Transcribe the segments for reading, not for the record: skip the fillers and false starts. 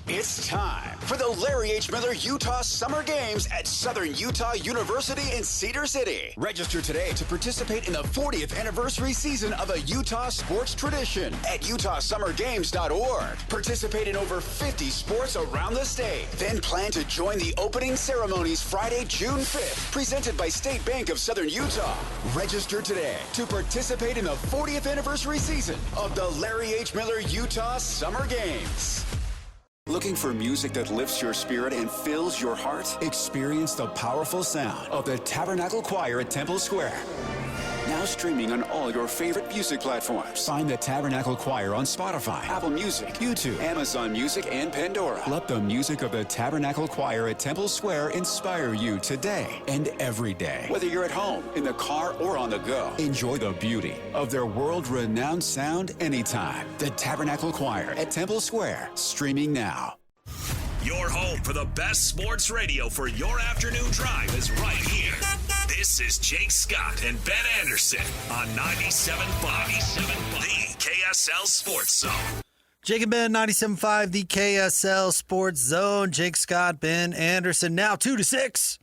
It's time for the Larry H. Miller Utah Summer Games at Southern Utah University in Cedar City. Register today to participate in the 40th anniversary season of a Utah sports tradition at utahsummergames.org. Participate in over 50 sports around the state. Then plan to join the opening ceremonies Friday, June 5th, presented by State Bank of Southern Utah. Register today to participate in the 40th anniversary season of the Larry H. Miller Utah Summer Games. Looking for music that lifts your spirit and fills your heart? Experience the powerful sound of the Tabernacle Choir at Temple Square. Now streaming on all your favorite music platforms. Find the Tabernacle Choir on Spotify, Apple Music, YouTube, Amazon Music, and Pandora. Let the music of the Tabernacle Choir at Temple Square inspire you today and every day. Whether you're at home, in the car, or on the go, enjoy the beauty of their world-renowned sound anytime. The Tabernacle Choir at Temple Square, streaming now. Your home for the best sports radio for your afternoon drive is right here. This is Jake Scott and Ben Anderson on 97.5, the KSL Sports Zone. Jake and Ben, 97.5, the KSL Sports Zone. Jake Scott, Ben Anderson, now 2 to 6.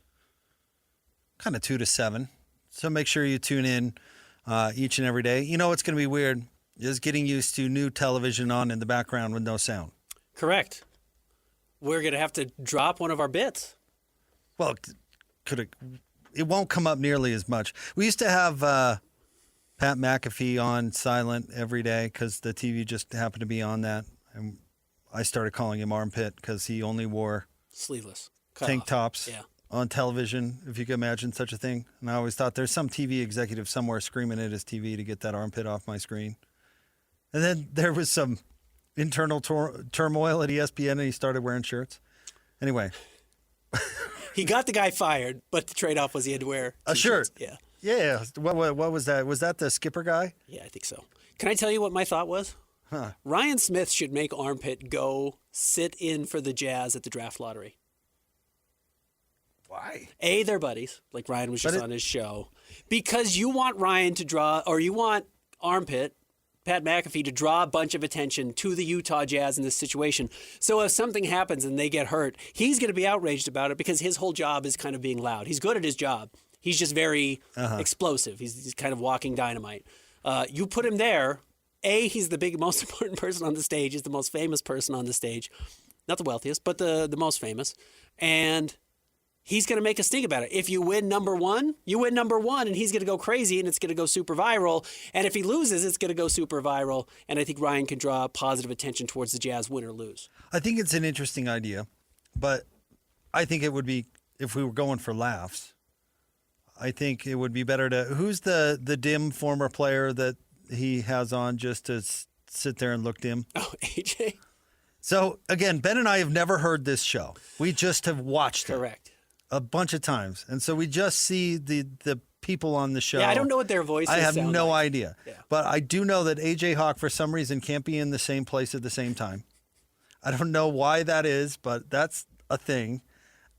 Kind of 2 to 7. So make sure you tune in each and every day. You know what's going to be weird is getting used to new television on in the background with no sound. Correct. We're going to have to drop one of our bits. Well, it won't come up nearly as much. We used to have Pat McAfee on silent every day because the TV just happened to be on that. And I started calling him Armpit because he only wore sleeveless tank tops on television, if you could imagine such a thing. And I always thought there's some TV executive somewhere screaming at his TV to get that armpit off my screen. And then there was some internal turmoil at ESPN, and he started wearing shirts. Anyway. He got the guy fired, but the trade-off was he had to wear a shirt. Yeah. Yeah. What was that? Was that the skipper guy? Yeah, I think so. Can I tell you what my thought was? Ryan Smith should make Armpit go sit in for the Jazz at the draft lottery. Why? A, they're buddies, like Ryan was just on his show. Because you want Ryan to draw, or you want Armpit, Pat McAfee, to draw a bunch of attention to the Utah Jazz in this situation. So if something happens and they get hurt, he's going to be outraged about it because his whole job is kind of being loud. He's good at his job. He's just very explosive. He's kind of walking dynamite. You put him there, A, he's the most important person on the stage. He's the most famous person on the stage. Not the wealthiest, but the most famous. And he's going to make a stink about it. If you win number one, you win number one, and he's going to go crazy, and it's going to go super viral. And if he loses, it's going to go super viral. And I think Ryan can draw positive attention towards the Jazz, win or lose. I think it's an interesting idea, but I think it would be, if we were going for laughs, I think it would be better to, who's the dim former player that he has on just to sit there and look dim? Oh, AJ? So, again, Ben and I have never heard this show. We just have watched it. Correct. A bunch of times. And so we just see the people on the show. Yeah, I don't know what their voices sound like. I have no idea. Yeah. But I do know that AJ Hawk, for some reason, can't be in the same place at the same time. I don't know why that is, but that's a thing.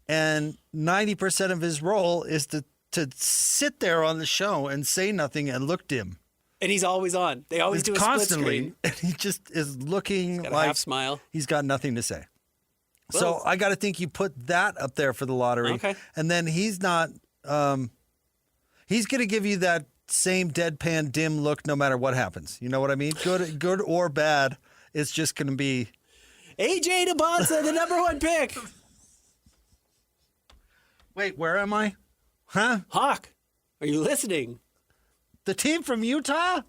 And 90% of his role is to sit there on the show and say nothing and look dim. And he's always on. They always do a split screen. And he just is looking got like a half smile. He's got nothing to say. Well, so I got to think you put that up there for the lottery. Okay. And then he's not he's going to give you that same deadpan dim look no matter what happens. You know what I mean? Good or bad, it's just going to be AJ DeBonsa, the number one pick. Wait, where am I? Huh? Hawk, are you listening? The team from Utah?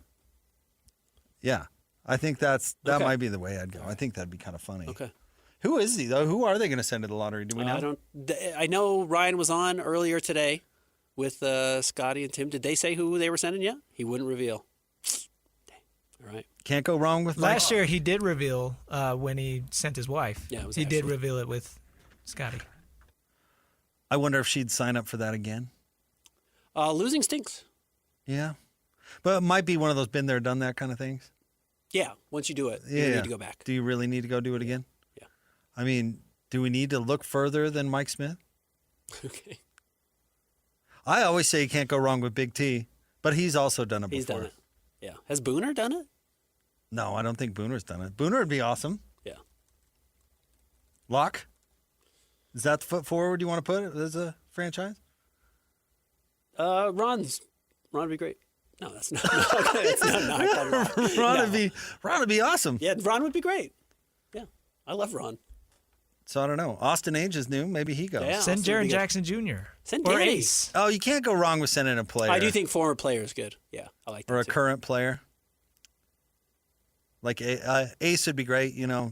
Yeah. I think that might be the way I'd go. I think that'd be kind of funny. Okay. Who is he, though? Who are they going to send to the lottery? Do we know? I know Ryan was on earlier today with Scotty and Tim. Did they say who they were sending yet? He wouldn't reveal. All right. Can't go wrong with Last year he did reveal when he sent his wife. Yeah, he did reveal it with Scotty. I wonder if she'd sign up for that again. Losing stinks. Yeah. But it might be one of those been there, done that kind of things. Yeah, once you do it, you need to go back. Do you really need to go do it again? Yeah. I mean, do we need to look further than Mike Smith? Okay. I always say you can't go wrong with Big T, but he's also done it before. He's done it. Yeah. Has Booner done it? No, I don't think Booner's done it. Booner would be awesome. Yeah. Lock? Is that the foot forward you want to put it as a franchise? Ron would be great. No, that's not. It's not Ron would be awesome. Yeah, Ron would be great. Yeah, I love Ron. So I don't know. Austin Ainge is new. Maybe he goes. Yeah, Send Austin would Jaren be good. Jackson Jr. Send or Danny. Ace. Oh, you can't go wrong with sending a player. I do think former player is good. Yeah, I like that Or a too. current player. Like Ace would be great. Yeah.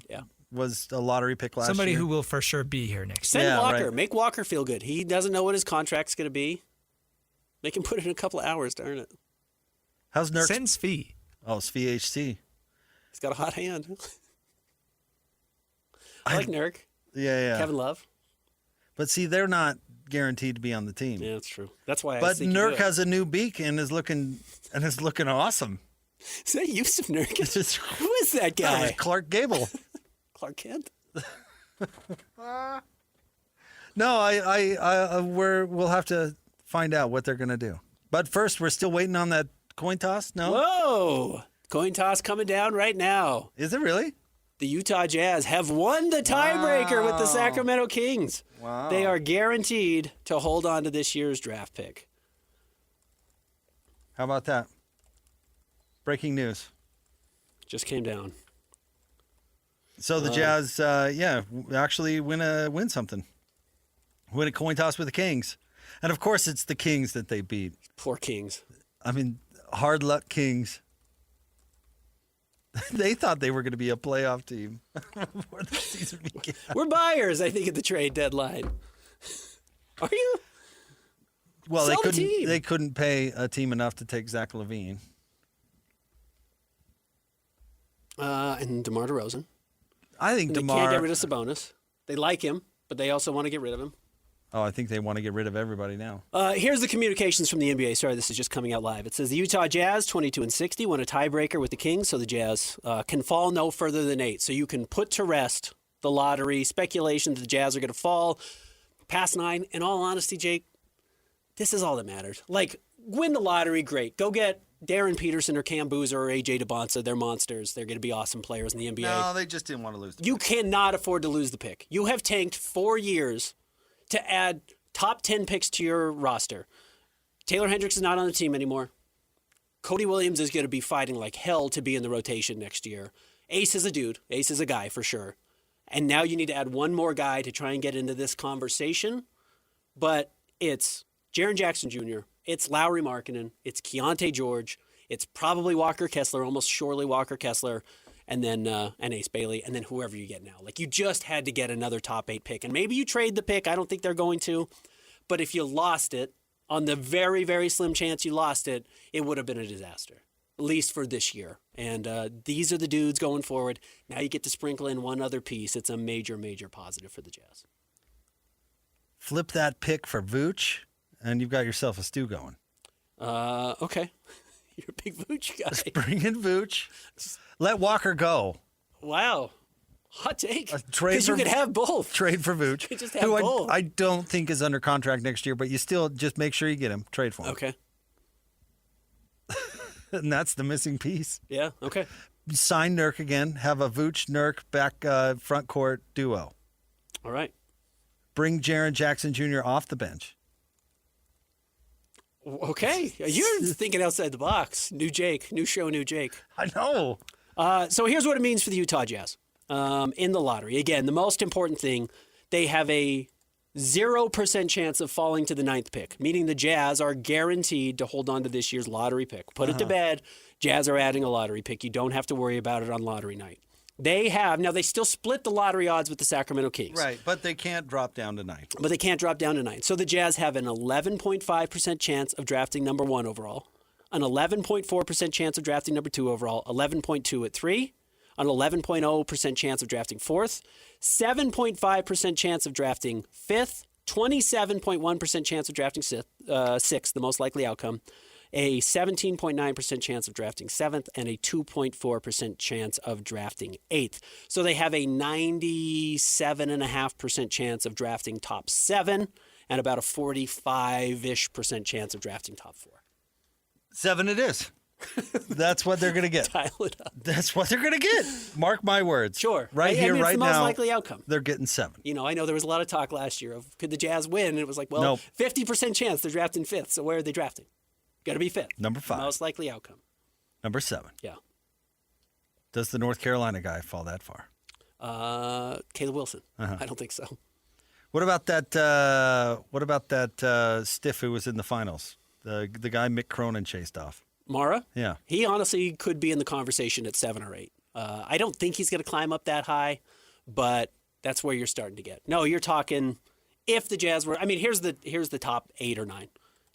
Was a lottery pick last Somebody year. who will for sure be here next Send Yeah, Walker. right. Make Walker feel good. He doesn't know what his contract's going to be. Make him put in a couple of hours to earn it. How's year. Nurk? Send Svi. Oh, it's VHC. He's got a hot hand. I like Nurk. Yeah. Kevin Love. But see, they're not guaranteed to be on the team. Yeah, that's true. That's why I But think Nurk has a new beak and is looking awesome. Is that Yusuf Nurkic? It's- Who is that That was guy? Clark Gable. Clark Kent? No, we'll have to find out what they're going to do. But first, we're still waiting on that coin toss. No, Whoa! Coin toss coming down right now. is it really? The Utah Jazz have won the tiebreaker with the Sacramento Kings. Wow. They are guaranteed to hold on to this year's draft pick. How about that? Breaking news. Just came down. So the Jazz, actually win something. Win a coin toss with the Kings, and of course it's the Kings that they beat. Poor Kings. I mean, hard luck Kings. They thought they were going to be a playoff team before the season began. We're buyers, I think, at the trade deadline. Are you? Well, Sell the team. they couldn't pay a team enough to take Zach LaVine. And DeMar DeRozan. I think And they DeMar. can't get rid of Sabonis. They like him, but they also want to get rid of him. Oh, I think they want to get rid of everybody now. Here's the communications from the NBA. Sorry, this is just coming out live. It says the Utah Jazz, 22-60, won a tiebreaker with the Kings, so the Jazz can fall no further than 8. So you can put to rest the lottery speculation that the Jazz are going to fall past 9. In all honesty, Jake, this is all that matters. Like, win the lottery, great. Go get Darren Peterson or Cam Boozer or AJ DeBonsa. They're monsters. They're going to be awesome players in the NBA. No, they just didn't want to lose. You cannot afford to lose the pick. You have tanked 4 years to add top 10 picks to your roster. Taylor Hendricks is not on the team anymore. Cody Williams is going to be fighting like hell to be in the rotation next year. Ace is a dude. Ace is a guy for sure. And now you need to add one more guy to try and get into this conversation. But it's Jaren Jackson Jr., it's Lauri Markkanen, it's Keontae George, it's probably Walker Kessler, almost surely Walker Kessler, and then and Ace Bailey, and then whoever you get now. Like, you just had to get another top 8 pick. And maybe you trade the pick. I don't think they're going to. But if you lost it, on the very, very slim chance you lost it, it would have been a disaster, at least for this year. And these are the dudes going forward. Now you get to sprinkle in one other piece. It's a major, major positive for the Jazz. Flip that pick for Vooch, and you've got yourself a stew going. Okay. You're a big Vooch guy. Bring in Vooch. Let Walker go. Wow. Hot take. Trade Because you for- could have both. Trade for Vooch. You just have who both. I don't think is under contract next year, but you still just make sure you get him. Trade for him. Okay. And that's the missing piece. Yeah. Okay. Sign Nurk again. Have a Vooch Nurk back front court duo. All right. Bring Jaren Jackson Jr. off the bench. Okay. You're thinking outside the box. New Jake. New show, new Jake. I know. So here's what it means for the Utah Jazz in the lottery. Again, the most important thing, they have a 0% chance of falling to the 9th pick, meaning the Jazz are guaranteed to hold on to this year's lottery pick. Put it to bed. Jazz are adding a lottery pick. You don't have to worry about it on lottery night. They still split the lottery odds with the Sacramento Kings. Right, but they can't drop down to 9. But they can't drop down to 9. So the Jazz have an 11.5% chance of drafting number 1 overall, an 11.4% chance of drafting number 2 overall, 11.2 at 3, an 11.0% chance of drafting 4th, 7.5% chance of drafting 5th, 27.1% chance of drafting 6th, the most likely outcome, a 17.9% chance of drafting 7th, and a 2.4% chance of drafting 8th. So they have a 97.5% chance of drafting top 7 and about a 45-ish% chance of drafting top 4. 7 it is. That's what they're going to get. Dial it up. That's what they're going to get. Mark my words. Sure. Right I here, mean, it's right the most now. likely outcome. They're getting 7. You know, I know there was a lot of talk last year of could the Jazz win? And it was like, well, Nope. 50% chance they're drafting 5th. So where are they drafting? Got to be 5th. Number 5. Most likely outcome. Number 7. Yeah. Does the North Carolina guy fall that far? Caleb Wilson. Uh-huh. I don't think so. What about that? Stiff who was in the finals? The guy Mick Cronin chased off. Mara? Yeah. He honestly could be in the conversation at 7 or 8. I don't think he's going to climb up that high, but that's where you're starting to get. No, you're talking if the Jazz were. I mean, here's the top 8 or 9.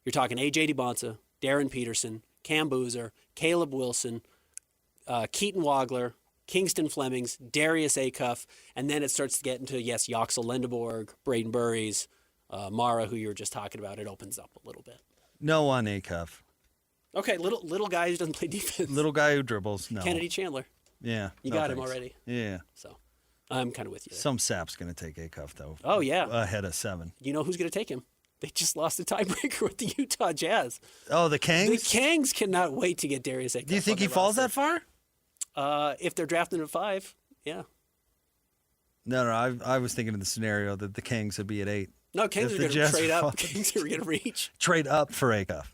You're talking A.J. DeBonta, Darren Peterson, Cam Boozer, Caleb Wilson, Keaton Wagler, Kingston Flemings, Darius Acuff, and then it starts to get into, yes, Yoxel Lindeborg, Braden Burries, Mara, who you were just talking about. It opens up a little bit. No on Acuff. Okay, little guy who doesn't play defense. Little guy who dribbles. No. Kennedy Chandler. Yeah. You no got him thanks. already. Yeah. So I'm kind of with you there. Some sap's going to take Acuff, though. Oh, yeah. Ahead of 7. You know who's going to take him? They just lost a tiebreaker with the Utah Jazz. Oh, the Kings? The Kings cannot wait to get Darius Acuff. Do you think he falls that far? If they're drafting at 5, yeah. No, I was thinking of the scenario that the Kings would be at 8. No, Kings If are the going to Jazz trade up. fall- Kings are going to reach. Trade up for Acuff.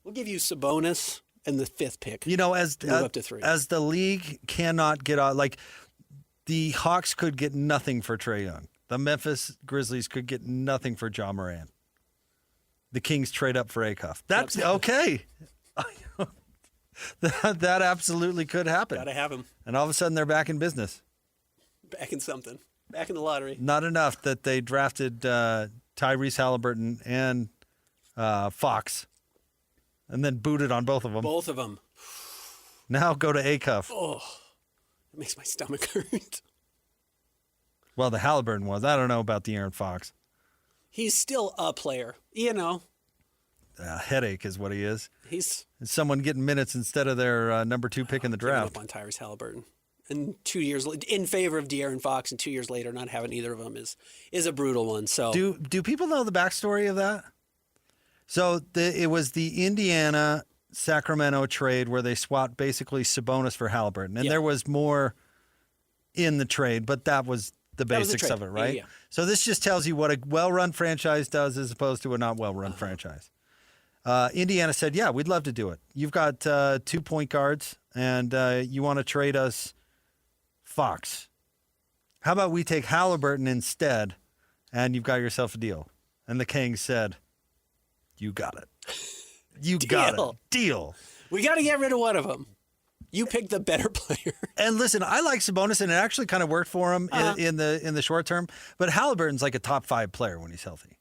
We'll give you Sabonis and the 5th pick. You know, as Move up to 3. as the league cannot get out, like the Hawks could get nothing for Trae Young. The Memphis Grizzlies could get nothing for John Moran. The Kings trade up for Acuff. That's okay. that absolutely could happen. Got to have him. And all of a sudden, they're back in business. Back in something. Back in the lottery. Not enough that they drafted Tyrese Halliburton and Fox, and then booted on both of them. Both of them. Now go to Acuff. Oh, it makes my stomach hurt. Well, the Halliburton was. I don't know about the Aaron Fox. He's still a player. You know, Headache is what he is. he's It's someone getting minutes instead of their number 2 pick in the giving draft. up on Tyrese Halliburton. And 2 years in favor of De'Aaron Fox, and 2 years later not having either of them is a brutal one. So Do people know the backstory of that? So it was the Indiana Sacramento trade where they swapped basically Sabonis for Halliburton, and Yeah. there was more in the trade, but that was the That was the basics of trade. it, right? Yeah. So this just tells you what a well-run franchise does as opposed to a not well-run franchise. Indiana said, "Yeah, we'd love to do it. You've got 2 point guards, and you want to trade us Fox. How about we take Halliburton instead, and you've got yourself a deal?" And the Kings said, "You got it. You got it. Deal." we got to get rid of one of them. You pick the better player. And listen, I like Sabonis, and it actually kind of worked for him in the short term. But Halliburton's like a top 5 player when he's healthy.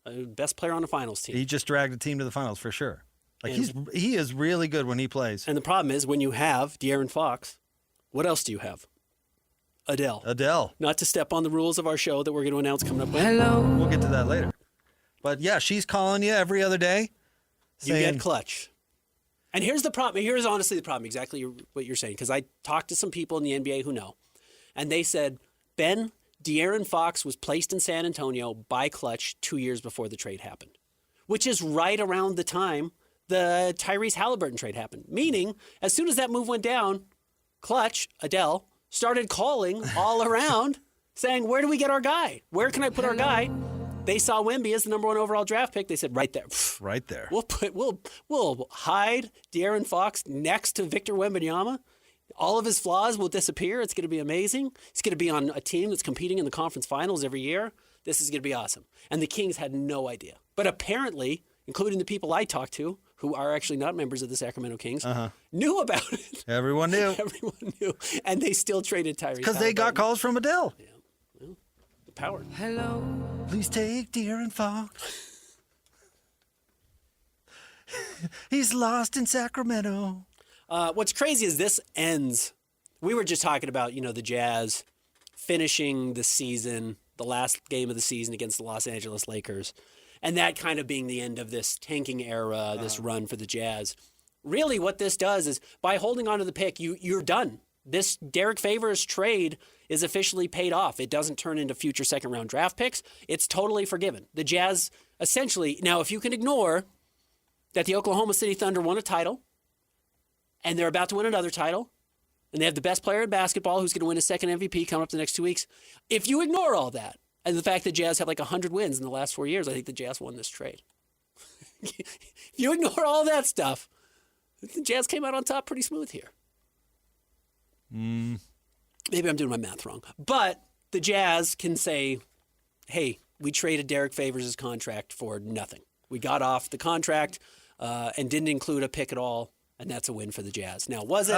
Best player on the finals team. He just dragged the team to the finals for sure. Like he is really good when he plays. And the problem is when you have De'Aaron Fox, what else do you have? Adele. Not to step on the rules of our show that we're going to announce coming up. We'll get to that later. But yeah, she's calling you every other day. You get clutch. And here's the problem. Here's honestly the problem, exactly what you're saying. Because I talked to some people in the NBA who know. And they said, Ben, De'Aaron Fox was placed in San Antonio by Clutch 2 years before the trade happened. Which is right around the time the Tyrese Halliburton trade happened. Meaning, as soon as that move went down, Clutch, Adele, started calling all around saying, where do we get our guy? Where can I put our guy? They saw Wemby as the number 1 overall draft pick. They said, right there. Right there. We'll hide De'Aaron Fox next to Victor Wembanyama. All of his flaws will disappear. It's going to be amazing. He's going to be on a team that's competing in the conference finals every year. This is going to be awesome. And the Kings had no idea. But apparently, including the people I talked to, who are actually not members of the Sacramento Kings, knew about it. Everyone knew. Everyone knew. And they still traded Tyrese. Because they got calls from Adele. Yeah. Well, the power. Please take De'Aaron Fox. He's lost in Sacramento. What's crazy is this ends. We were just talking about, the Jazz finishing the season, the last game of the season against the Los Angeles Lakers, and that kind of being the end of this tanking era, this run for the Jazz. Really what this does is by holding on to the pick, you're done. This Derek Favors trade is officially paid off. It doesn't turn into future second-round draft picks. It's totally forgiven. The Jazz essentially, now if you can ignore that the Oklahoma City Thunder won a title, and they're about to win another title, and they have the best player in basketball who's going to win a second MVP coming up the next 2 weeks. If you ignore all that, and the fact that Jazz have like 100 wins in the last 4 years, I think the Jazz won this trade. If you ignore all that stuff, the Jazz came out on top pretty smooth here. Maybe I'm doing my math wrong. But the Jazz can say, hey, we traded Derek Favors' contract for nothing. We got off the contract and didn't include a pick at all, and that's a win for the Jazz. Now, was it?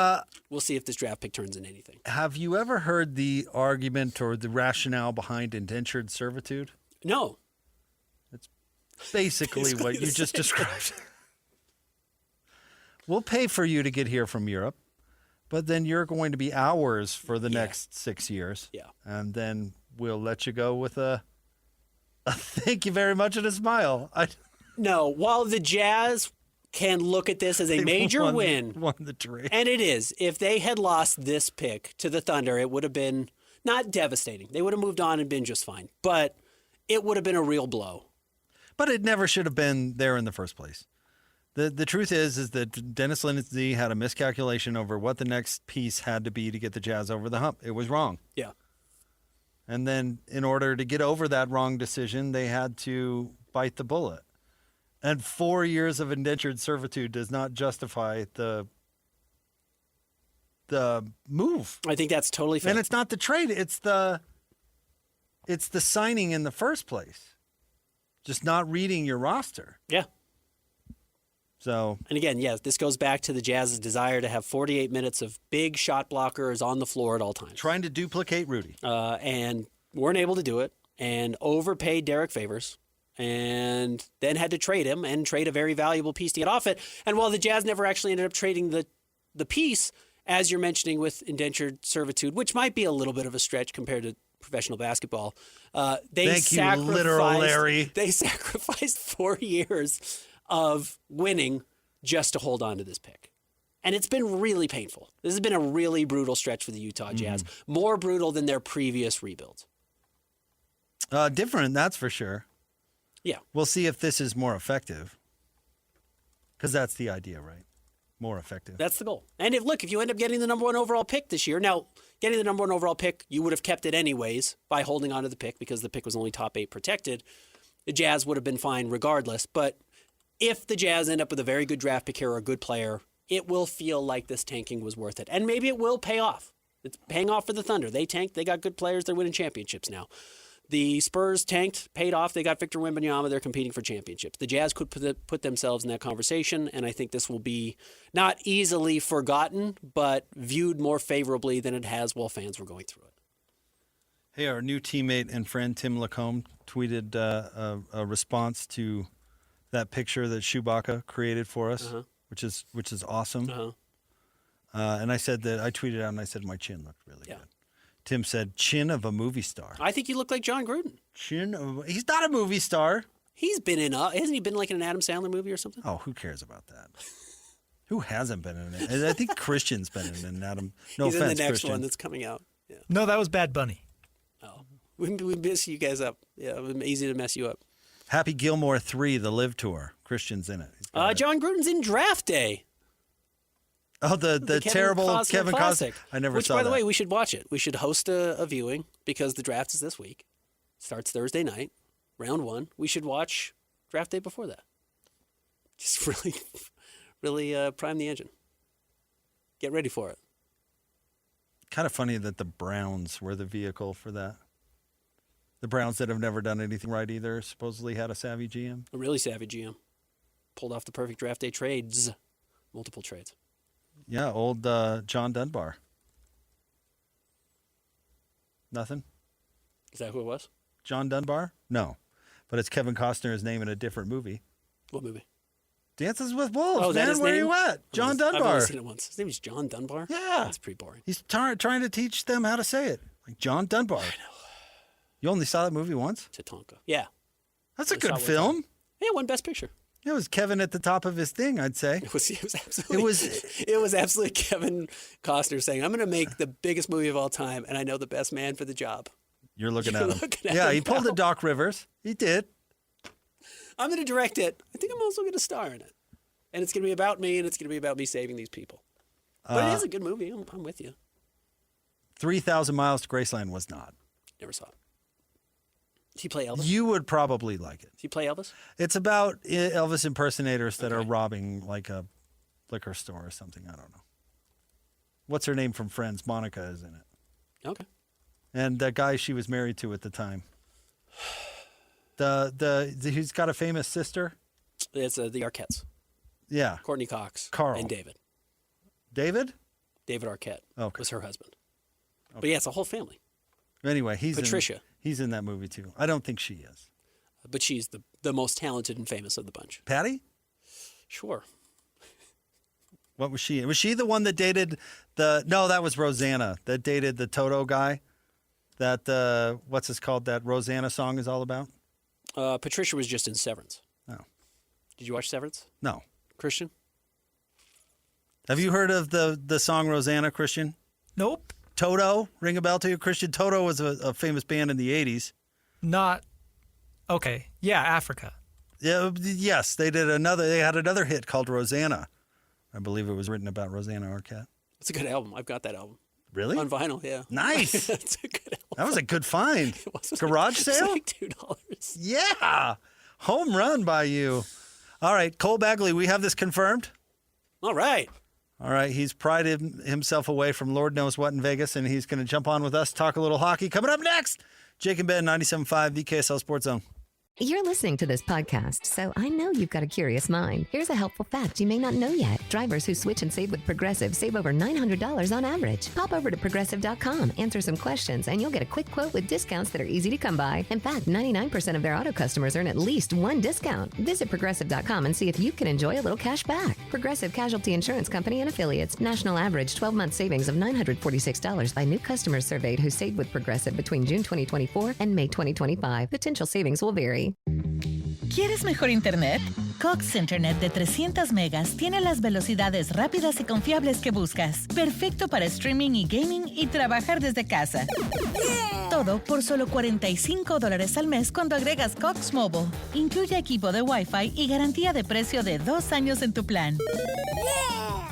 We'll see if this draft pick turns into anything. Have you ever heard the argument or the rationale behind indentured servitude? No. It's basically what you just described. We'll pay for you to get here from Europe, but then you're going to be ours for the next 6 years. Yeah. And then we'll let you go with a thank you very much and a smile. No, while the Jazz can look at this as a major win, won the trade. and it is, if they had lost this pick to the Thunder, it would have been not devastating. They would have moved on and been just fine, but it would have been a real blow. But it never should have been there in the first place. The truth is that Dennis Lindsey had a miscalculation over what the next piece had to be to get the Jazz over the hump. It was wrong. Yeah. And then in order to get over that wrong decision, they had to bite the bullet. And 4 years of indentured servitude does not justify the move. I think that's totally fair. And it's not the trade, it's the signing in the first place. Just not reading your roster. Yeah. So, and again, yes, this goes back to the Jazz's desire to have 48 minutes of big shot blockers on the floor at all times. Trying to duplicate Rudy. And weren't able to do it, and overpaid Derek Favors, and then had to trade him and trade a very valuable piece to get off it. And while the Jazz never actually ended up trading the piece, as you're mentioning with indentured servitude, which might be a little bit of a stretch compared to professional basketball, they sacrificed 4 years of winning just to hold on to this pick. And it's been really painful. This has been a really brutal stretch for the Utah Jazz. More brutal than their previous rebuild. Different, that's for sure. Yeah. We'll see if this is more effective. Because that's the idea, right? More effective. That's the goal. And if you end up getting the number 1 overall pick this year, now, getting the number 1 overall pick, you would have kept it anyways by holding on to the pick because the pick was only top 8 protected. The Jazz would have been fine regardless. But if the Jazz end up with a very good draft pick here or a good player, it will feel like this tanking was worth it. And maybe it will pay off. It's paying off for the Thunder. They tanked. They got good players. They're winning championships now. The Spurs tanked, paid off. They got Victor Wembanyama. They're competing for championships. The Jazz could put themselves in that conversation, and I think this will be not easily forgotten, but viewed more favorably than it has while fans were going through it. Hey, our new teammate and friend Tim Lacombe tweeted a response to that picture that Chewbacca created for us, which is awesome. And I tweeted out and I said my chin looked really good. Tim said, chin of a movie star. I think you look like John Gruden. He's not a movie star. He's been hasn't he been like in an Adam Sandler movie or something? Oh, who cares about that? Who hasn't been in it? I think Christian's been in an Adam. No He's offense, in the next Christian. one that's coming out. Yeah. No, that was Bad Bunny. Oh, we mess you guys up. Yeah, it was easy to mess you up. Happy Gilmore 3, the Live Tour. Christian's in it. John Gruden's in Draft Day. Oh, the terrible Kevin Costner. I never saw that. Which, by the way, we should watch it. We should host a viewing because the draft is this week. Starts Thursday night, round 1. We should watch Draft Day before that. Just really prime the engine. Get ready for it. Kind of funny that the Browns were the vehicle for that. The Browns that have never done anything right either supposedly had a savvy GM. A really savvy GM. Pulled off the perfect draft day trades. Multiple trades. Yeah, old John Dunbar. Nothing? Is that who it was? John Dunbar? No. But it's Kevin Costner's name in a different movie. What movie? Dances with Wolves, oh, man. Where are you at? John Dunbar. I've only seen it once. His name is John Dunbar? Yeah. That's pretty boring. He's trying to teach them how to say it. Like John Dunbar. I know. You only saw that movie once? Tatanka. Yeah. That's a good film. Yeah, won Best Picture. It was Kevin at the top of his thing, I'd say. It was absolutely Kevin Costner saying, "I'm going to make the biggest movie of all time, and I know the best man for the job." You're looking at him. Yeah, he pulled a Doc Rivers. He did. I'm going to direct it. I think I'm also going to star in it, and it's going to be about me, and it's going to be about me saving these people. But it is a good movie. I'm with you. 3,000 Miles to Graceland was not. Never saw it. Did he play Elvis? You would probably like it. Did he play Elvis? It's about Elvis impersonators that are robbing like a liquor store or something. I don't know. What's her name from Friends? Monica is in it. Okay. And that guy she was married to at the time. He's got a famous sister. It's the Arquettes. Yeah. Courtney Cox. Carl. And David. David? David Arquette was her husband. Okay. But yeah, it's a whole family. Anyway, Patricia. He's in that movie too. I don't think she is. But she's the most talented and famous of the bunch. Patty? Sure. What was she? Was she the one that dated No, that was Rosanna that dated the Toto guy. That what's it called? That Rosanna song is all about. Patricia was just in Severance. Oh. Did you watch Severance? No. Christian? Have you heard of the song Rosanna, Christian? Nope. Toto, ring a bell to you, Christian? Toto was a famous band in the 80s. Not. Okay. Yeah, Africa. Yeah. Yes, they had another hit called Rosanna. I believe it was written about Rosanna Arquette. It's a good album. I've got that album. Really? On vinyl, yeah. Nice. It's a good album. That was a good find. It was Garage sale? It was like $2. Yeah. Home run by you. All right, Cole Bagley, we have this confirmed? All right. All right, he's prided himself away from Lord knows what in Vegas, and he's going to jump on with us, talk a little hockey. Coming up next, Jake and Ben, 97.5, the KSL Sports Zone. You're listening to this podcast, so I know you've got a curious mind. Here's a helpful fact you may not know yet. Drivers who switch and save with Progressive save over $900 on average. Pop over to Progressive.com, answer some questions, and you'll get a quick quote with discounts that are easy to come by. In fact, 99% of their auto customers earn at least one discount. Visit Progressive.com and see if you can enjoy a little cash back. Progressive Casualty Insurance Company and Affiliates. National average 12-month savings of $946 by new customers surveyed who saved with Progressive between June 2024 and May 2025. Potential savings will vary. ¿Quieres mejor internet? Cox Internet de 300 megas tiene las velocidades rápidas y confiables que buscas. Perfecto para streaming y gaming y trabajar desde casa. Todo por solo $45 al mes cuando agregas Cox Mobile. Incluye equipo de Wi-Fi y garantía de precio de 2 años en tu plan.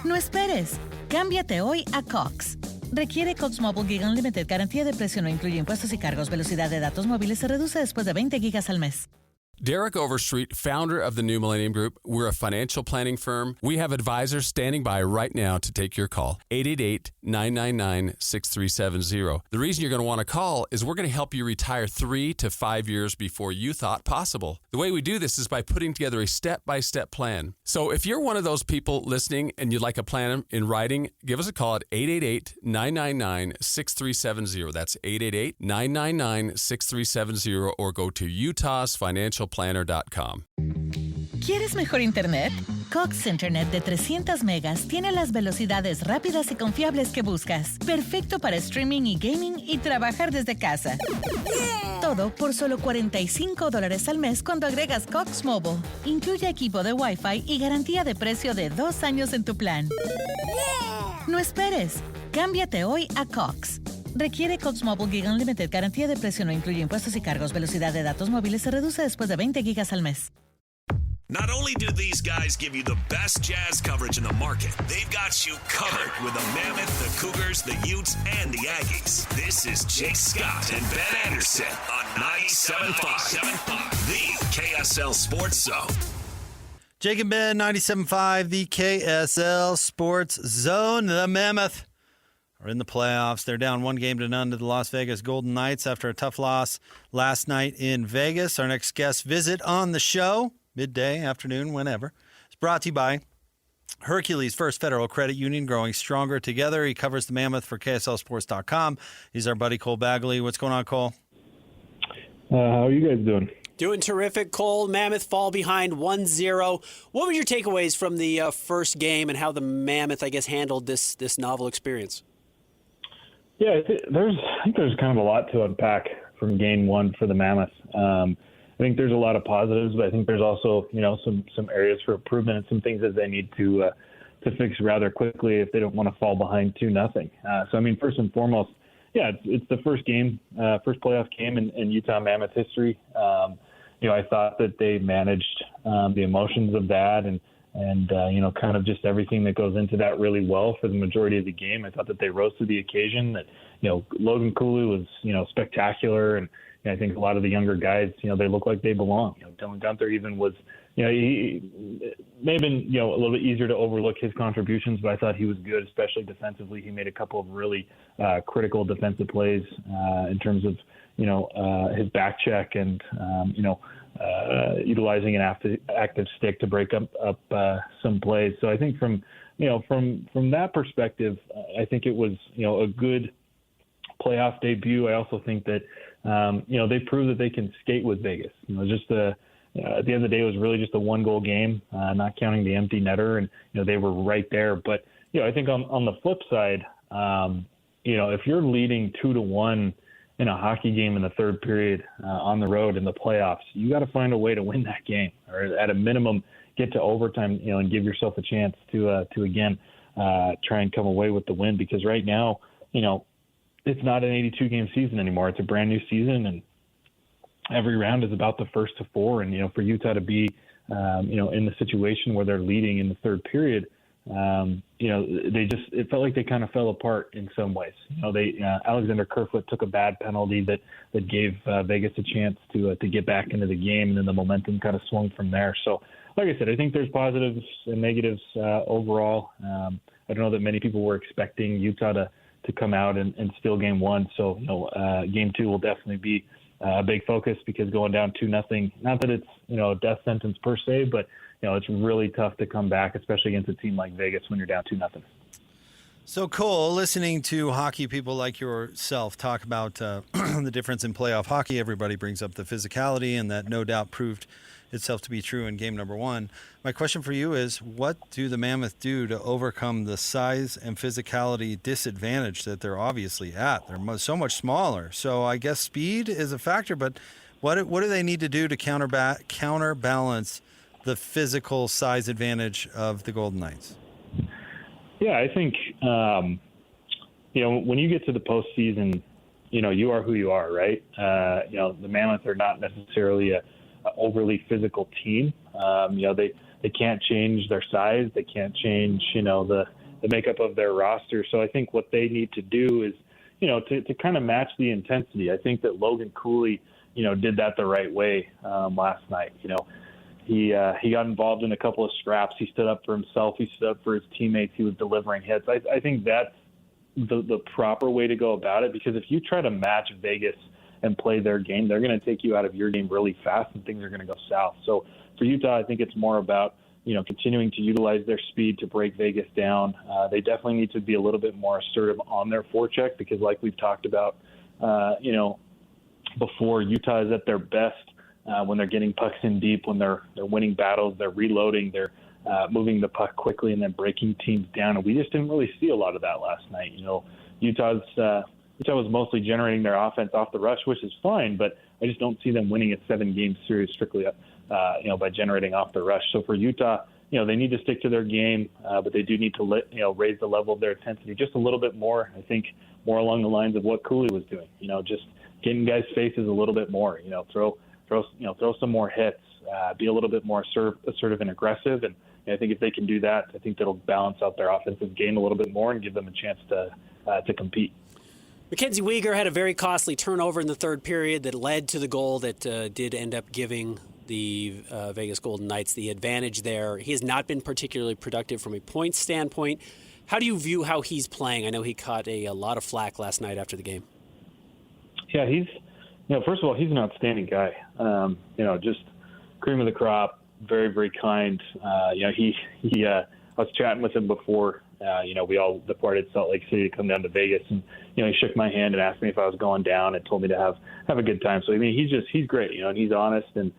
No esperes. Cámbiate hoy a Cox. Requiere Cox Mobile Gig Unlimited. Garantía de precio no incluye impuestos y cargos. Velocidad de datos móviles se reduce después de 20 gigas al mes. Derek Overstreet, founder of the New Millennium Group. We're a financial planning firm. We have advisors standing by right now to take your call. 888-999-6370. The reason you're going to want to call is we're going to help you retire 3 to 5 years before you thought possible. The way we do this is by putting together a step-by-step plan. So if you're one of those people listening and you'd like a plan in writing, give us a call at 888-999-6370. That's 888-999-6370 or go to utahsfinancialplanner.com. ¿Quieres mejor internet? Cox Internet de 300 megas tiene las velocidades rápidas y confiables que buscas. Perfecto para streaming y gaming y trabajar desde casa. Todo por solo $45 al mes cuando agregas Cox Mobile. Incluye equipo de Wi-Fi y garantía de precio de 2 años en tu plan. No esperes. Cámbiate hoy a Cox. Requiere Cox Mobile Gig Unlimited. Garantía de precio no incluye impuestos y cargos. Velocidad de datos móviles se reduce después de 20 gigas al mes. Not only do these guys give you the best Jazz coverage in the market, they've got you covered with the Mammoth, the Cougars, the Utes, and the Aggies. This is Jake Scott and Ben Anderson on 97.5, the KSL Sports Zone. Jake and Ben, 97.5, the KSL Sports Zone. The Mammoth are in the playoffs. They're down 1-0 to the Las Vegas Golden Knights after a tough loss last night in Vegas. Our next guest visit on the show, midday, afternoon, whenever, it's brought to you by Hercules First Federal Credit Union, growing stronger together. He covers the Mammoth for KSLSports.com. He's our buddy Cole Bagley. What's going on, Cole? How are you guys doing? Doing terrific, Cole. Mammoth fall behind 1-0. What were your takeaways from the first game and how the Mammoth, I guess, handled this novel experience? Yeah, I think there's kind of a lot to unpack from game one for the Mammoth. I think there's a lot of positives, but I think there's also, some areas for improvement and some things that they need to fix rather quickly if they don't want to fall behind 2-0. First and foremost, yeah, it's the first game, first playoff game in Utah Mammoth history. I thought that they managed the emotions of that and and kind of just everything that goes into that really well for the majority of the game. I thought that they rose to the occasion. That Logan Cooley was spectacular, and I think a lot of the younger guys they look like they belong. Dylan Gunther even was he may have been a little bit easier to overlook his contributions, but I thought he was good, especially defensively. He made a couple of really critical defensive plays in terms of his back check and utilizing an active stick to break up some plays. So I think from that perspective, I think it was a good playoff debut. I also think that they proved that they can skate with Vegas. At the end of the day, it was really just a 1-goal game, not counting the empty netter, and they were right there. But I think on the flip side, if you're leading 2-1 in a hockey game in the third period on the road in the playoffs, you got to find a way to win that game, or at a minimum get to overtime, and give yourself a chance to again try and come away with the win. Because right now, it's not an 82-game season anymore. It's a brand new season, and every round is about the first to 4. And, for Utah to be, in the situation where they're leading in the third period, it felt like they kind of fell apart in some ways. Alexander Kerfoot took a bad penalty that gave Vegas a chance to get back into the game, and then the momentum kind of swung from there. So, like I said, I think there's positives and negatives overall. I don't know that many people were expecting Utah to come out and steal game 1. So, game 2 will definitely be a big focus, because going down 2-0, not that it's a death sentence per se, but it's really tough to come back, especially against a team like Vegas when you're down 2-0. So, Cole, listening to hockey people like yourself talk about the difference in playoff hockey, everybody brings up the physicality, and that no doubt proved itself to be true in game number 1. My question for you is, what do the Mammoth do to overcome the size and physicality disadvantage that they're obviously at? They're so much smaller. So I guess speed is a factor, but what do they need to do to counterbalance the physical size advantage of the Golden Knights? Yeah, I think, when you get to the postseason, you are who you are, right? The Mammoth are not necessarily a overly physical team. They can't change their size. They can't change, the makeup of their roster. So I think what they need to do is, to kind of match the intensity. I think that Logan Cooley, did that the right way last night. He got involved in a couple of scraps. He stood up for himself. He stood up for his teammates. He was delivering hits. I think that's the proper way to go about it, because if you try to match Vegas and play their game, they're going to take you out of your game really fast, and things are going to go south. So for Utah, I think it's more about, continuing to utilize their speed to break Vegas down. They definitely need to be a little bit more assertive on their forecheck, because like we've talked about, before, Utah is at their best when they're getting pucks in deep, when they're winning battles, they're reloading, they're moving the puck quickly and then breaking teams down. And we just didn't really see a lot of that last night. Utah was mostly generating their offense off the rush, which is fine, but I just don't see them winning a 7-game series strictly, by generating off the rush. So for Utah, they need to stick to their game, but they do need to raise the level of their intensity just a little bit more. I think more along the lines of what Cooley was doing. Just getting guys' faces a little bit more. Throw some more hits, be a little bit more assertive and aggressive. And I think if they can do that, I think that'll balance out their offensive game a little bit more and give them a chance to compete. Mackenzie Weegar had a very costly turnover in the third period that led to the goal that did end up giving the Vegas Golden Knights the advantage there. He has not been particularly productive from a points standpoint. How do you view how he's playing? I know he caught a lot of flack last night after the game. Yeah, first of all, he's an outstanding guy. Just cream of the crop, very, very kind. I was chatting with him before. We all departed Salt Lake City to come down to Vegas, and he shook my hand and asked me if I was going down and told me to have a good time. So he's great, and he's honest and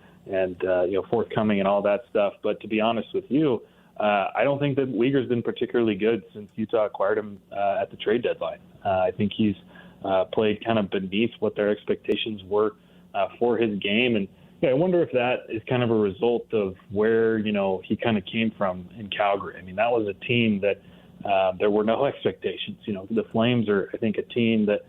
forthcoming and all that stuff. But to be honest with you, I don't think that Weegar's been particularly good since Utah acquired him at the trade deadline. I think he's played kind of beneath what their expectations were for his game, and I wonder if that is kind of a result of where he kind of came from in Calgary. I mean, that was a team that there were no expectations. The Flames are, I think, a team that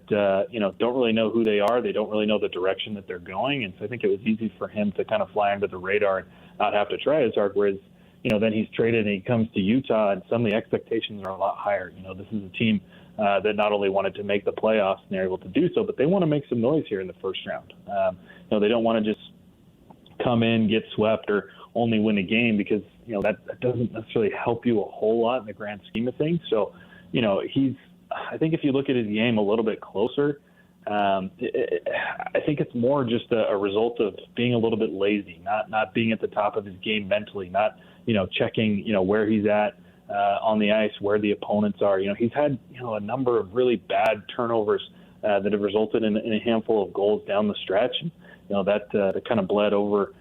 don't really know who they are. They don't really know the direction that they're going. And so I think it was easy for him to kind of fly under the radar and not have to try as hard. Whereas, then he's traded and he comes to Utah, and suddenly expectations are a lot higher. This is a team that not only wanted to make the playoffs and they're able to do so, but they want to make some noise here in the first round. They don't want to just come in, get swept, or only win a game, because that doesn't necessarily help you a whole lot in the grand scheme of things. So, I think if you look at his game a little bit closer, I think it's more just a result of being a little bit lazy, not being at the top of his game mentally, not checking where he's at on the ice, where the opponents are. He's had a number of really bad turnovers that have resulted in a handful of goals down the stretch. That kind of bled over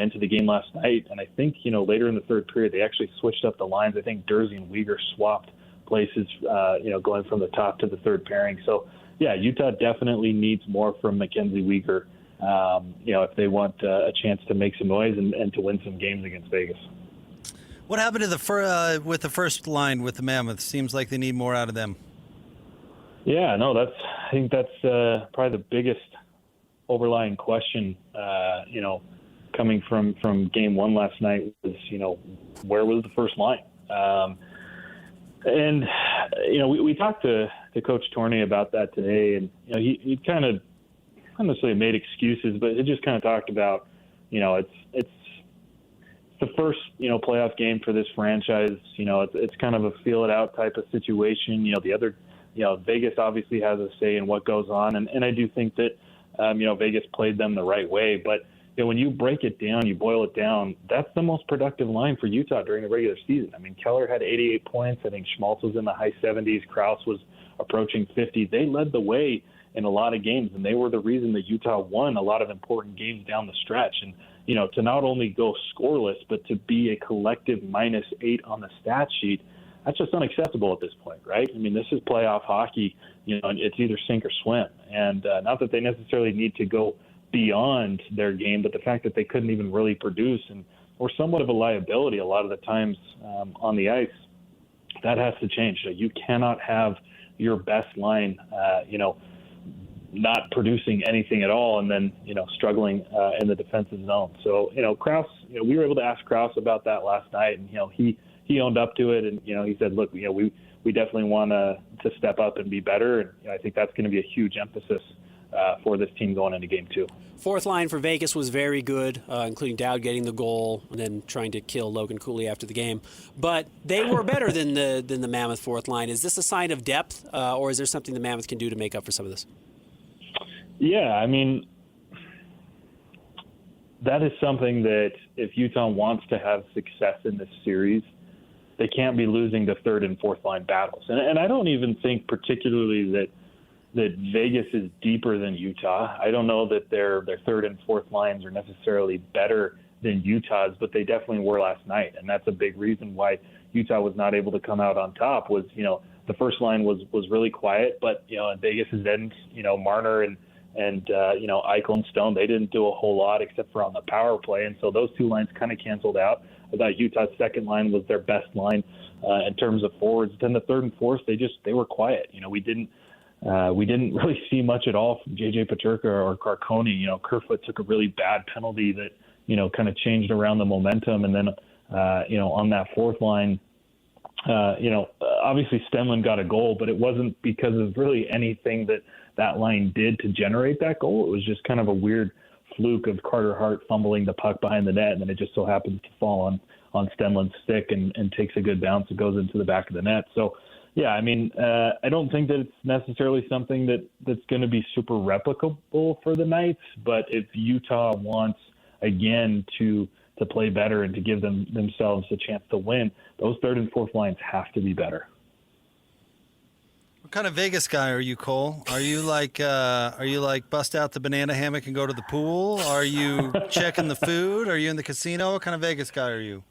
into the game last night. And I think, later in the third period, they actually switched up the lines. I think Dursey and Weegar swapped places, going from the top to the third pairing. So, yeah, Utah definitely needs more from Mackenzie Weegar, if they want a chance to make some noise and to win some games against Vegas. What happened to with the first line with the Mammoth? Seems like they need more out of them. Yeah, no, I think that's probably the biggest overlying question, coming from game one last night was, where was the first line? And we talked to Coach Torney about that today, and he kind of not necessarily made excuses, but it just kind of talked about, it's the first playoff game for this franchise. It's kind of a feel it out type of situation. The other, Vegas obviously has a say in what goes on, and I do think that Vegas played them the right way, but when you break it down, you boil it down, that's the most productive line for Utah during the regular season. I mean, Keller had 88 points. I think Schmaltz was in the high 70s. Krause was approaching 50. They led the way in a lot of games, and they were the reason that Utah won a lot of important games down the stretch. And, to not only go scoreless, but to be a collective -8 on the stat sheet, that's just unacceptable at this point, right? I mean, this is playoff hockey. And it's either sink or swim. And not that they necessarily need to go beyond their game, but the fact that they couldn't even really produce and were somewhat of a liability a lot of the times on the ice, that has to change. So you cannot have your best line, not producing anything at all, and then struggling in the defensive zone. So Krause, we were able to ask Krause about that last night, and he owned up to it, and he said, look, we definitely want to step up and be better, and I think that's going to be a huge emphasis for this team going into game two. Fourth line for Vegas was very good, including Dowd getting the goal and then trying to kill Logan Cooley after the game. But they were better than the Mammoth fourth line. Is this a sign of depth, or is there something the Mammoth can do to make up for some of this? Yeah, I mean, that is something that if Utah wants to have success in this series, they can't be losing the third and fourth line battles. And I don't even think particularly that Vegas is deeper than Utah. I don't know that their third and fourth lines are necessarily better than Utah's, but they definitely were last night. And that's a big reason why Utah was not able to come out on top was, the first line was really quiet, but, in Vegas's end, Marner and Eichel and Stone, they didn't do a whole lot except for on the power play. And so those two lines kind of canceled out. I thought Utah's second line was their best line in terms of forwards. Then the third and fourth, they were quiet. We didn't really see much at all from J.J. Peterka or Carconi. Kerfoot took a really bad penalty that, kind of changed around the momentum. And then, on that fourth line, obviously Stemlin got a goal, but it wasn't because of really anything that line did to generate that goal. It was just kind of a weird fluke of Carter Hart fumbling the puck behind the net, and then it just so happens to fall on Stemlin's stick and takes a good bounce. It goes into the back of the net. So, yeah, I mean, I don't think that it's necessarily something that's going to be super replicable for the Knights, but if Utah wants, again, to play better and to give themselves a chance to win, those third and fourth lines have to be better. What kind of Vegas guy are you, Cole? Are you like bust out the banana hammock and go to the pool? Are you checking the food? Are you in the casino? What kind of Vegas guy are you?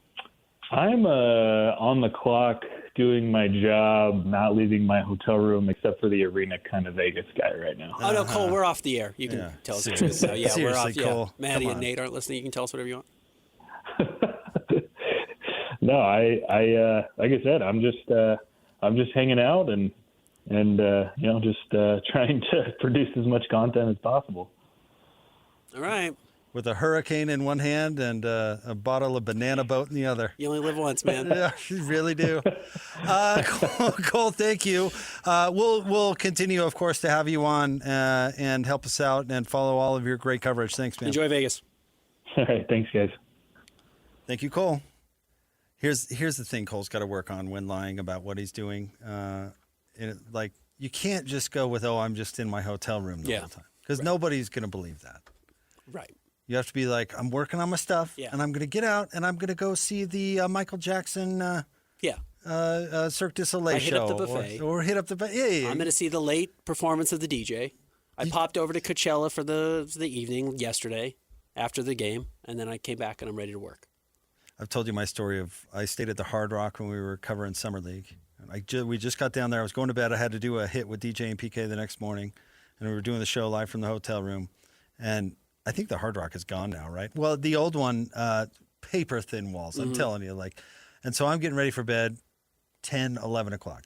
I'm on the clock doing my job, not leaving my hotel room except for the arena kind of Vegas guy right now. Oh, no, Cole, we're off the air. You can tell us what you so, yeah, seriously, we're off. Cole. Yeah. Maddie and Nate aren't listening. You can tell us whatever you want. No, I like I said, I'm just hanging out and just trying to produce as much content as possible. All right. with a hurricane in one hand and a bottle of banana boat in the other. You only live once, man. Yeah, you really do. Cole, thank you. We'll continue, of course, to have you on and help us out and follow all of your great coverage. Thanks, man. Enjoy Vegas. All right. Thanks, guys. Thank you, Cole. Here's the thing Cole's got to work on when lying about what he's doing. You can't just go with, I'm just in my hotel room the whole time. Because nobody's going to believe that. Right. You have to be like, I'm working on my stuff, and I'm going to get out, and I'm going to go see the Michael Jackson Cirque du Soleil show. Hit up the buffet. Or hit up the buffet. Yeah. I'm going to see the late performance of the DJ. I popped over to Coachella for the evening yesterday after the game, and then I came back, and I'm ready to work. I've told you my story of I stayed at the Hard Rock when we were covering Summer League. We just got down there. I was going to bed. I had to do a hit with DJ and PK the next morning, and we were doing the show live from the hotel room, and I think the Hard Rock is gone now, right? Well, the old one, paper thin walls, I'm telling you. And so I'm getting ready for bed, 10, 11 o'clock.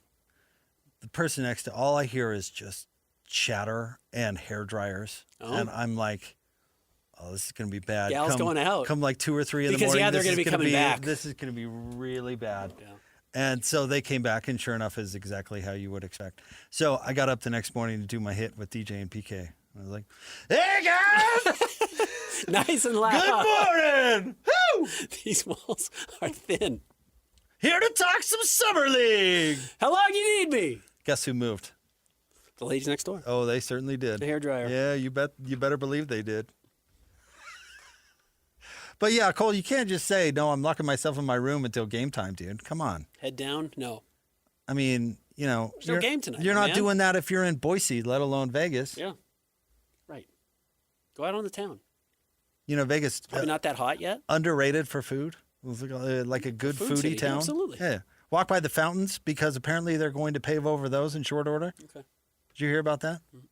The person next to, all I hear is just chatter and hair dryers. Oh. And I'm like, this is going to be bad. Gal's going out. Come like 2 or 3 in the morning. Because, they're going to be coming back. This is going to be really bad. Yeah. And so they came back, and sure enough, is exactly how you would expect. So I got up the next morning to do my hit with DJ and PK. I was like, hey, guys! Nice and loud. Good morning! Woo! These walls are thin. Here to talk some Summer League. How long you need me? Guess who moved? The ladies next door. Oh, they certainly did. The hairdryer. Yeah, you better believe they did. But yeah, Cole, you can't just say, no, I'm locking myself in my room until game time, dude. Come on. Head down? No. I mean, there's no game tonight. You're not doing that if you're in Boise, let alone Vegas. Yeah. Right. Go out on the town. Vegas. Probably not that hot yet. Underrated for food. Like a good foodie city, town. Absolutely. Yeah. Walk by the fountains because apparently they're going to pave over those in short order. Okay. Did you hear about that? Mm-hmm.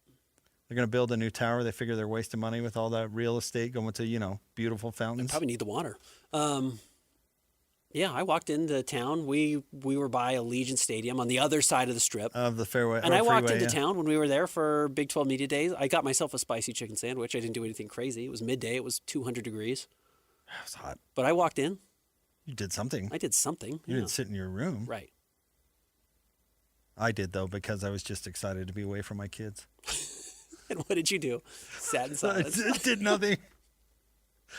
They're going to build a new tower. They figure they're wasting money with all that real estate going to, beautiful fountains. They probably need the water. I walked into town. We were by Allegiant Stadium on the other side of the strip. Of the fairway. And I walked into town when we were there for Big 12 Media Days. I got myself a spicy chicken sandwich. I didn't do anything crazy. It was midday. It was 200 degrees. It was hot. But I walked in. You did something. I did something. You didn't sit in your room. Right. I did, though, because I was just excited to be away from my kids. And what did you do? Sat in silence. I did nothing.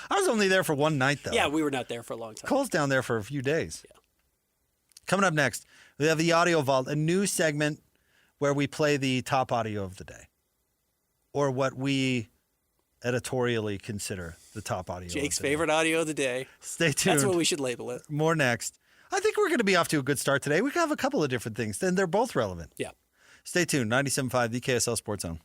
I was only there for one night, though. Yeah, we were not there for a long time. Cole's down there for a few days. Yeah. Coming up next, we have the Audio Vault, a new segment where we play the top audio of the day, or what we editorially consider the top audio Jake's of the favorite day. Audio of the day. Stay tuned. That's what we should label it. More next. I think we're going to be off to a good start today. We have a couple of different things, and they're both relevant. Yeah. Stay tuned. 97.5, the KSL Sports Zone.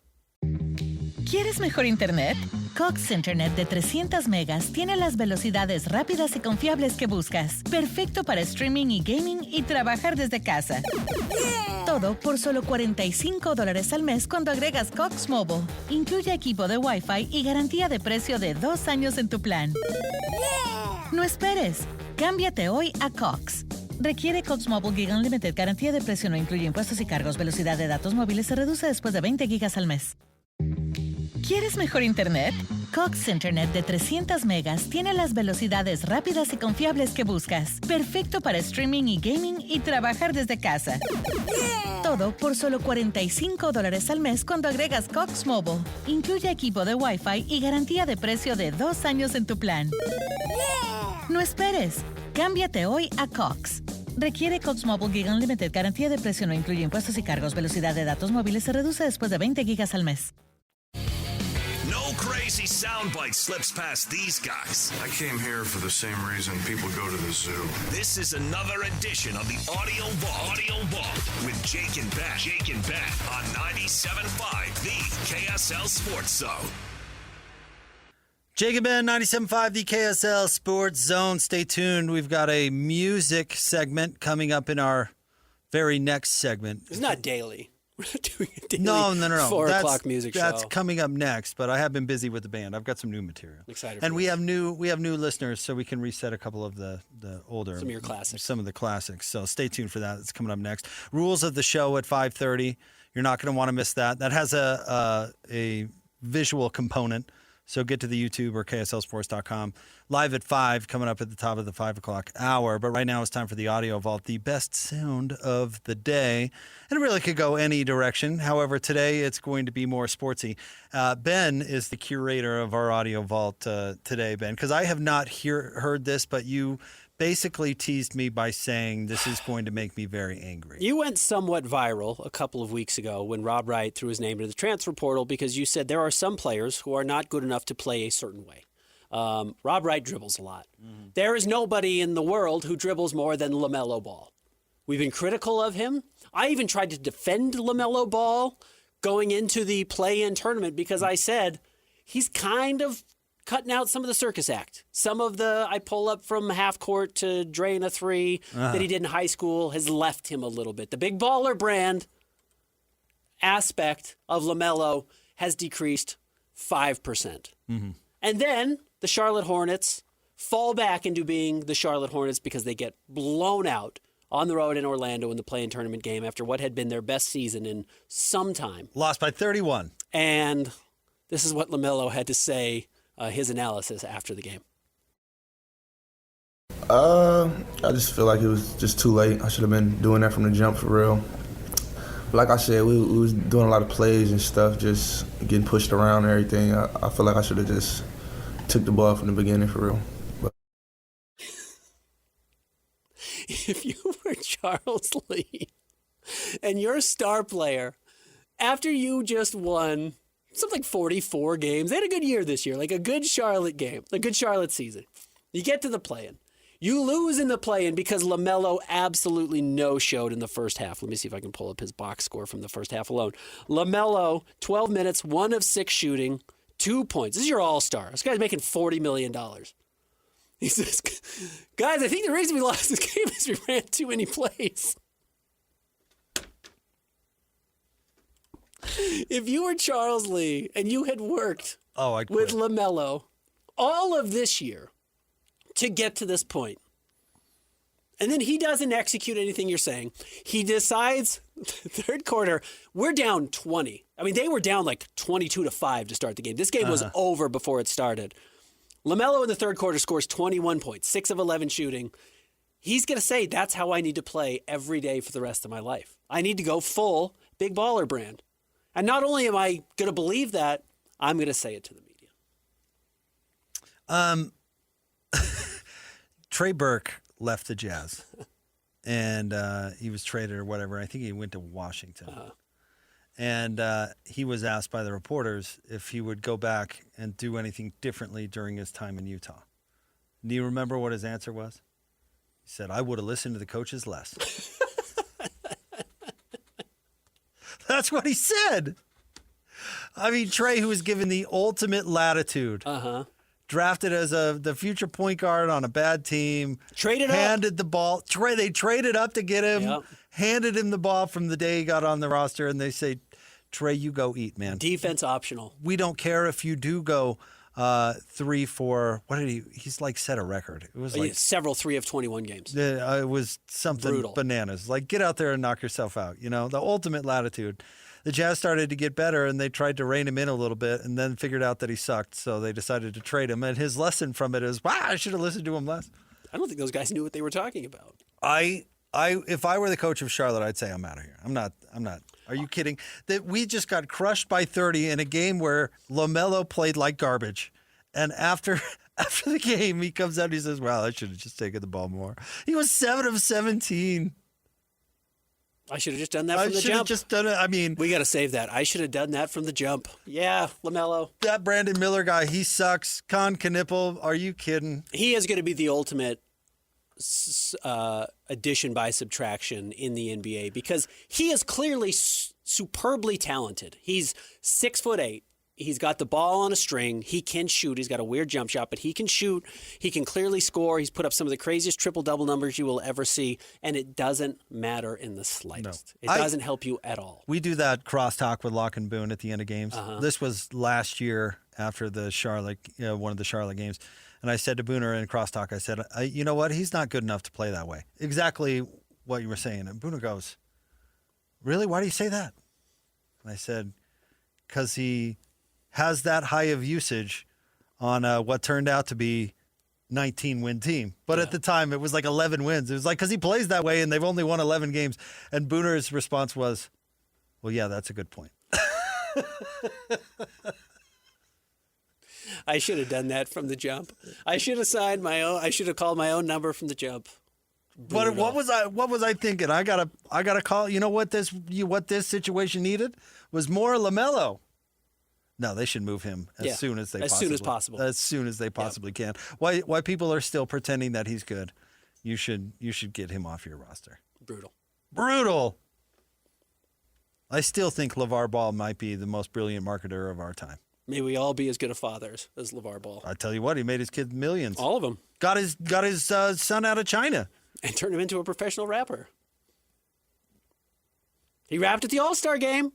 ¿Quieres mejor internet? Cox Internet de 300 megas tiene las velocidades rápidas y confiables que buscas. Perfecto para streaming y gaming y trabajar desde casa. Todo por solo $45 al mes cuando agregas Cox Mobile. Incluye equipo de Wi-Fi y garantía de precio de 2 años en tu plan. No esperes. Cámbiate hoy a Cox. Requiere Cox Mobile Gig Unlimited. Garantía de precio no incluye impuestos y cargos. Velocidad de datos móviles se reduce después de 20 gigas al mes. ¿Quieres mejor internet? Cox Internet de 300 megas tiene las velocidades rápidas y confiables que buscas. Perfecto para streaming y gaming y trabajar desde casa. Todo por solo $45 al mes cuando agregas Cox Mobile. Incluye equipo de Wi-Fi y garantía de precio de 2 años en tu plan. No esperes. Cámbiate hoy a Cox. Requiere Cox Mobile Gig Unlimited. Garantía de precio no incluye impuestos y cargos. Velocidad de datos móviles se reduce después de 20 gigas al mes. No crazy soundbite slips past these guys. I came here for the same reason people go to the zoo. This is another edition of the Audio Vault with Jake and Ben. On 97.5, the KSL Sports Zone. Jake and Ben, 97.5, the KSL Sports Zone. Stay tuned. We've got a music segment coming up in our very next segment. It's not daily. We're not doing a daily No. 4 o'clock music show. That's coming up next, but I have been busy with the band. I've got some new material. Excited. And we have new listeners, so we can reset a couple of the older. Some of your classics. Some of the classics. So stay tuned for that. It's coming up next. Rules of the show at 5:30. You're not going to want to miss that. That has a visual component So get to the YouTube or KSLSports.com. Live at 5, coming up at the top of the 5 o'clock hour. But right now it's time for the Audio Vault, the best sound of the day. And it really could go any direction. However, today it's going to be more sportsy. Ben is the curator of our Audio Vault today, Ben, because I have not heard this, but you basically teased me by saying this is going to make me very angry. You went somewhat viral a couple of weeks ago when Rob Wright threw his name into the transfer portal because you said there are some players who are not good enough to play a certain way. Rob Wright dribbles a lot. Mm-hmm. There is nobody in the world who dribbles more than LaMelo Ball. We've been critical of him. I even tried to defend LaMelo Ball going into the play-in tournament because I said he's kind of cutting out some of the circus act. Some of the I pull up from half court to drain a three that he did in high school has left him a little bit. The big baller brand aspect of LaMelo has decreased 5%. Mm-hmm. And then the Charlotte Hornets fall back into being the Charlotte Hornets because they get blown out on the road in Orlando in the play-in tournament game after what had been their best season in some time. Lost by 31. And this is what LaMelo had to say, his analysis after the game. I just feel like it was just too late. I should have been doing that from the jump for real. Like I said, we was doing a lot of plays and stuff, just getting pushed around and everything. I feel like I should have just took the ball from the beginning for real. But if you were Charles Lee and you're a star player, after you just won something like 44 games. They had a good year this year, like a good Charlotte game, a good Charlotte season. You get to the play-in. You lose in the play-in because LaMelo absolutely no-showed in the first half. Let me see if I can pull up his box score from the first half alone. LaMelo, 12 minutes, 1 of 6 shooting, 2 points. This is your all-star. This guy's making $40 million. He says, guys, I think the reason we lost this game is we ran too many plays. If you were Charles Lee and you had worked with LaMelo all of this year to get to this point, and then he doesn't execute anything you're saying, he decides, third quarter, we're down 20. I mean, they were down like 22-5 to start the game. This game was over before it started. LaMelo in the third quarter scores 21 points, 6 of 11 shooting. He's going to say, that's how I need to play every day for the rest of my life. I need to go full big baller brand. And not only am I going to believe that, I'm going to say it to the media. Trey Burke left the Jazz, and he was traded or whatever. I think he went to Washington. And he was asked by the reporters if he would go back and do anything differently during his time in Utah. Do you remember what his answer was? He said, I would have listened to the coaches less. That's what he said. I mean, Trey, who was given the ultimate latitude, drafted as the future point guard on a bad team, handed the ball. They traded up to get him, handed him the ball from the day he got on the roster, and they say, Trey, you go eat, man. Defense optional. We don't care if you do go 3 for, what did he's like set a record. It was like several 3 of 21 games. It was something brutal. Bananas. Like, get out there and knock yourself out. You know, the ultimate latitude. The Jazz started to get better, and they tried to rein him in a little bit, and then figured out that he sucked, so they decided to trade him. And his lesson from it is, wow, I should have listened to him less. I don't think those guys knew what they were talking about. If I were the coach of Charlotte, I'd say I'm out of here. I'm not. Are you kidding? That we just got crushed by 30 in a game where LaMelo played like garbage, and after the game, he comes out and he says, "Well, I should have just taken the ball more." He was 7 of 17. I should have just done that from the jump. I should have just done it. I mean, we got to save that. I should have done that from the jump. Yeah, LaMelo. That Brandon Miller guy, he sucks. Con Knipple, are you kidding? He is going to be the ultimate addition by subtraction in the NBA because he is clearly superbly talented. He's 6'8". He's got the ball on a string. He can shoot. He's got a weird jump shot, but he can shoot. He can clearly score. He's put up some of the craziest triple-double numbers you will ever see, and it doesn't matter in the slightest. No. It doesn't help you at all. We do that crosstalk with Locke and Boone at the end of games. This was last year after the Charlotte, one of the Charlotte games, and I said to Booner in crosstalk, I said, you know what? He's not good enough to play that way. Exactly what you were saying. And Booner goes, really? Why do you say that? And I said, because he has that high of usage on what turned out to be 19-win team. But at the time, it was like 11 wins. It was like, because he plays that way, and they've only won 11 games. And Booner's response was, well, yeah, that's a good point. I should have done that from the jump. I should have signed my own. I should have called my own number from the jump. What was I thinking? I gotta call. You know what this situation needed was more LaMelo. No, they should move him as soon as they soon as possible. As soon as they possibly can. Why people are still pretending that he's good? You should get him off your roster. Brutal. I still think LeVar Ball might be the most brilliant marketer of our time. May we all be as good of fathers as LeVar Ball. I tell you what, he made his kids millions. All of them. Got his son out of China. And turned him into a professional rapper. He rapped at the All-Star game.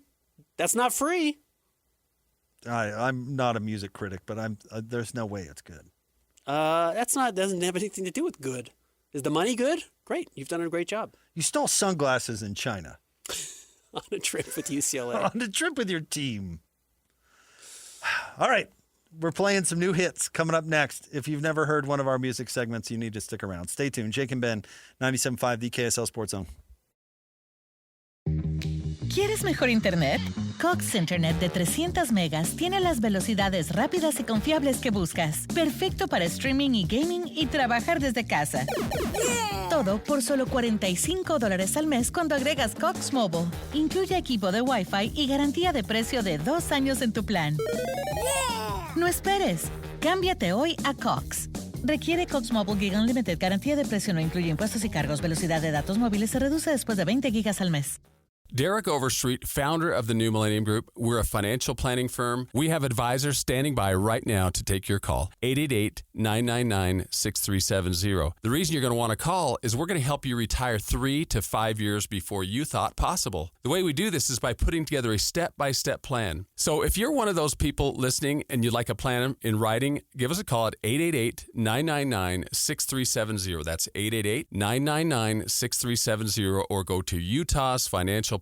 That's not free. I'm not a music critic, but there's no way it's good. Doesn't have anything to do with good. Is the money good? Great. You've done a great job. You stole sunglasses in China. On a trip with UCLA. On a trip with your team. All right. We're playing some new hits coming up next. If you've never heard one of our music segments, you need to stick around. Stay tuned. Jake and Ben, 97.5, the KSL Sports Zone. ¿Quieres mejor internet? Cox Internet de 300 megas tiene las velocidades rápidas y confiables que buscas. Perfecto para streaming y gaming y trabajar desde casa. Todo por solo $45 al mes cuando agregas Cox Mobile. Incluye equipo de Wi-Fi y garantía de precio de 2 años en tu plan. No esperes. Cámbiate hoy a Cox. Requiere Cox Mobile Gig Unlimited. Garantía de precio no incluye impuestos y cargos. Velocidad de datos móviles se reduce después de 20 gigas al mes. Derek Overstreet, founder of the New Millennium Group. We're a financial planning firm. We have advisors standing by right now to take your call. 888-999-6370. The reason you're going to want to call is we're going to help you retire 3 to 5 years before you thought possible. The way we do this is by putting together a step-by-step plan. So if you're one of those people listening and you'd like a plan in writing, give us a call at 888-999-6370. That's 888-999-6370, or go to utahsfinancialplanner.com.